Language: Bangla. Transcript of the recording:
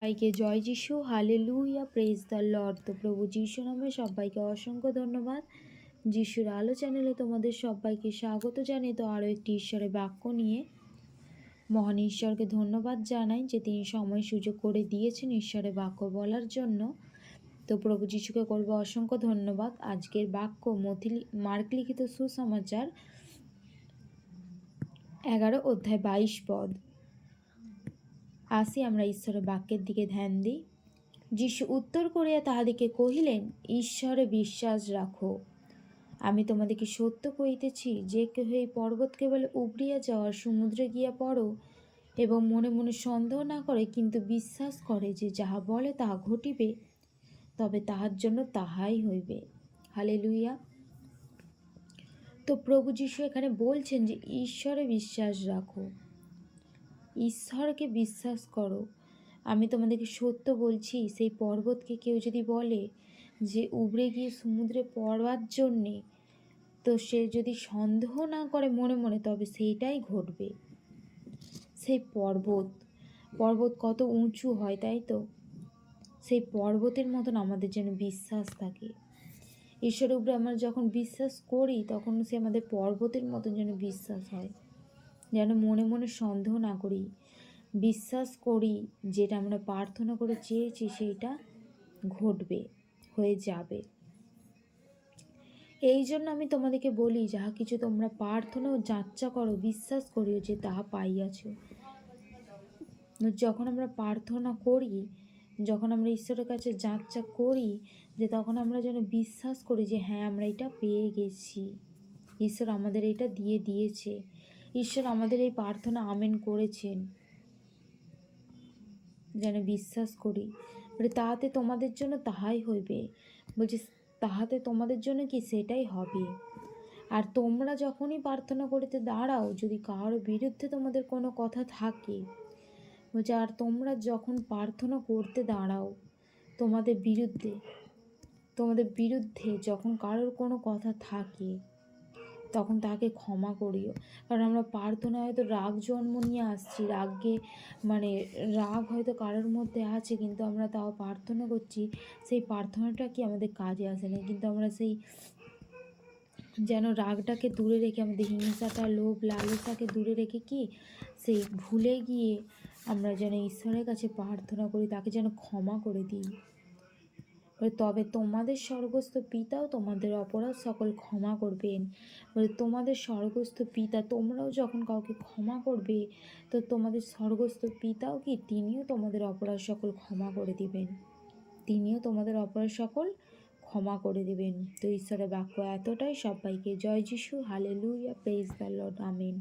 সবাইকে জয় যিশু, হালেলুয়া, প্রেজ দ্য লর্ড। তো প্রভু যিশু নামে সবাইকে অসংখ্য ধন্যবাদ। যিশুর আলো চ্যানেলে তোমাদের সবাইকে স্বাগত জানিয়ে তো আরও একটি ঈশ্বরের বাক্য নিয়ে মহান ঈশ্বরকে ধন্যবাদ জানাই যে তিনি সময় সুযোগ করে দিয়েছেন ঈশ্বরের বাক্য বলার জন্য। তো প্রভু যিশুকে করবো অসংখ্য ধন্যবাদ। আজকের বাক্য মার্ক লিখিত সুসমাচার 11 অধ্যায় 22 পদ। আসি আমরা ঈশ্বরের বাক্যের দিকে ধ্যান দিই। যিশু উত্তর করিয়া তাহাদিকে কহিলেন, ঈশ্বরে বিশ্বাস রাখো। আমি তোমাদেরকে সত্য কহিতেছি, যে কেহ এই পর্বতকে বলে উবরিয়া যাওয়ার সমুদ্রে গিয়া পড়ো এবং মনে মনে সন্দেহ না করে, কিন্তু বিশ্বাস করে যে যাহা বলে তাহা ঘটিবে, তবে তাহার জন্য তাহাই হইবে। হালেলুয়া। তো প্রভু যিশু এখানে বলছেন যে ঈশ্বরে বিশ্বাস রাখো, ঈশ্বরকে বিশ্বাস করো। আমি তোমাদেরকে সত্য বলছি, সেই পর্বতকে কেউ যদি বলে যে উবরে গিয়ে সমুদ্রে পড়বার জন্যে, তো সে যদি সন্দেহ না করে মনে মনে, তবে সেইটাই ঘটবে। সেই পর্বত কত উঁচু হয়, তাই তো? সেই পর্বতের মতন আমাদের যেন বিশ্বাস থাকে। ঈশ্বরের উপরে আমরা যখন বিশ্বাস করি, তখন সে আমাদের পর্বতের মতন যেন বিশ্বাস হয়, যেন মনে মনে সন্দেহ না করি, বিশ্বাস করি যেটা আমরা প্রার্থনা করে চেয়েছি সেইটা ঘটবে, হয়ে যাবে। এই জন্য আমি তোমাদেরকে বলি, যাহা কিছু তোমরা প্রার্থনা ও যাচ্চা করো, বিশ্বাস করিও যে তাহা পাইয়াছ। যখন আমরা প্রার্থনা করি, যখন আমরা ঈশ্বরের কাছে যাচ্চা করি, যে তখন আমরা যেন বিশ্বাস করি যে হ্যাঁ, আমরা এটা পেয়ে গেছি, ঈশ্বর আমাদের এটা দিয়ে দিয়েছে, ঈশ্বর আমাদের এই প্রার্থনা আমেন করেছেন, যেন বিশ্বাস করি। বলে তাহাতে তোমাদের জন্য তাহাই হইবে। বলছি তাহাতে তোমাদের জন্য কি সেটাই হবে। আর তোমরা যখনই প্রার্থনা করতে দাঁড়াও, যদি কারোর বিরুদ্ধে তোমাদের কোনো কথা থাকে, বলছে আর তোমরা যখন প্রার্থনা করতে দাঁড়াও, তোমাদের বিরুদ্ধে যখন কারোর কোনো কথা থাকে, তখন তাকে ক্ষমা করিও। কারণ আমরা প্রার্থনা হয়তো রাগ জন্ম নিয়ে আসছি, রাগ হয়তো কারোর মধ্যে আছে, কিন্তু আমরা তাও প্রার্থনা করছি, সেই প্রার্থনাটা কি আমাদের কাজে আসে না, কিন্তু আমরা সেই যেন রাগটাকে দূরে রেখে, আমাদের হিংসাটা, লোভ লালসাকে দূরে রেখে কি সেই ভুলে গিয়ে আমরা যেন ঈশ্বরের কাছে প্রার্থনা করি, তাকে যেন ক্ষমা করে দিই। তবে তোমাদের স্বর্গস্থ পিতাও তোমাদের অপরাধ সকল ক্ষমা করবেন। তোমাদের স্বর্গস্থ পিতা, তোমরাও যখন কাউকে ক্ষমা করবে, তো তোমাদের স্বর্গস্থ পিতাও কি তিনিও তোমাদের অপরাধ সকল ক্ষমা করে দিবেন, তিনিও তোমাদের অপরাধ সকল ক্ষমা করে দেবেন। তো ঈশ্বরের বাক্য এতটাই। সবাইকে জয় যিশু, hallelujah, praise the Lord, amen.